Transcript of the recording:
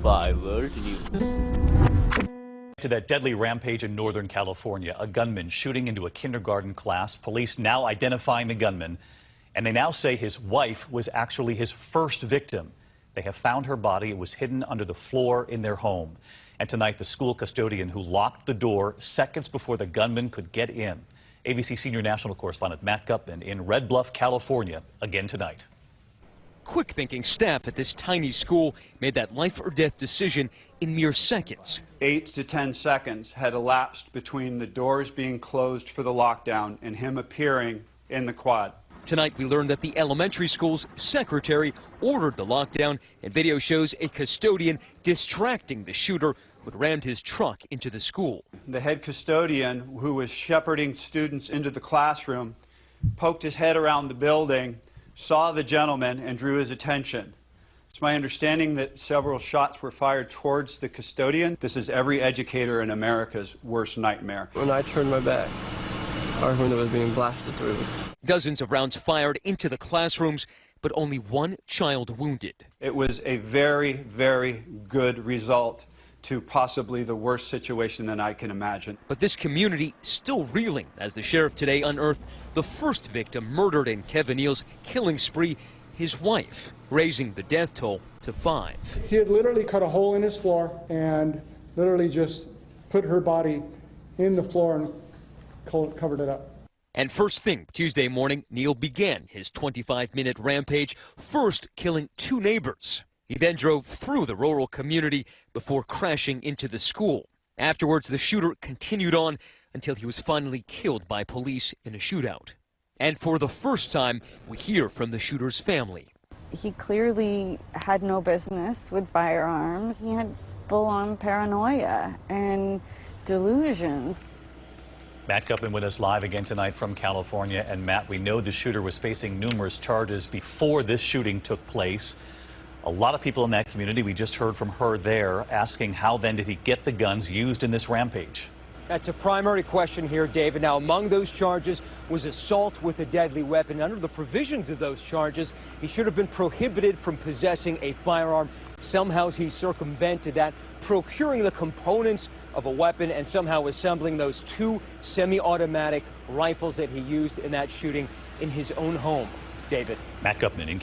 5 World News. To that deadly rampage in Northern California, a gunman shooting into a kindergarten class. Police now identifying the gunman, and they now say his wife was actually his first victim. They have found her body. It was hidden under the floor in their home. And tonight, the school custodian who locked the door seconds before the gunman could get in. ABC senior national correspondent Matt Gutman in Red Bluff, California, again tonight. Quick-thinking staff at this tiny school made that life-or-death decision in mere seconds. 8 to 10 seconds had elapsed between the doors being closed for the lockdown and him appearing in the quad. Tonight, we learned that the elementary school's secretary ordered the lockdown, and video shows a custodian distracting the shooter who had rammed his truck into the school. The head custodian, who was shepherding students into the classroom, poked his head around the building, saw the gentleman, and drew his attention. It's my understanding that several shots were fired towards the custodian. This is every educator in America's worst nightmare. When I turned my back, our window was being blasted through. Dozens of rounds fired into the classrooms, but only one child wounded. It was a very, very good result to possibly the worst situation that I can imagine. But this community still reeling as the sheriff today unearthed the first victim murdered in Kevin Neal's killing spree, his wife, raising the death toll to 5. He had literally cut a hole in his floor and literally just put her body in the floor and covered it up. And first thing Tuesday morning, Neal began his 25-minute rampage, first killing 2 neighbors. He then drove through the rural community before crashing into the school. Afterwards, the shooter continued on until he was finally killed by police in a shootout. And for the first time, we hear from the shooter's family. He clearly had no business with firearms. He had full-on paranoia and delusions. Matt Gutman with us live again tonight from California. And Matt, we know the shooter was facing numerous charges before this shooting took place. A lot of people in that community, we just heard from her there, asking how then did he get the guns used in this rampage? That's a primary question here, David. Now, among those charges was assault with a deadly weapon. Under the provisions of those charges, he should have been prohibited from possessing a firearm. Somehow he circumvented that, procuring the components of a weapon and somehow assembling those 2 semi-automatic rifles that he used in that shooting in his own home. David. Matt Gutman in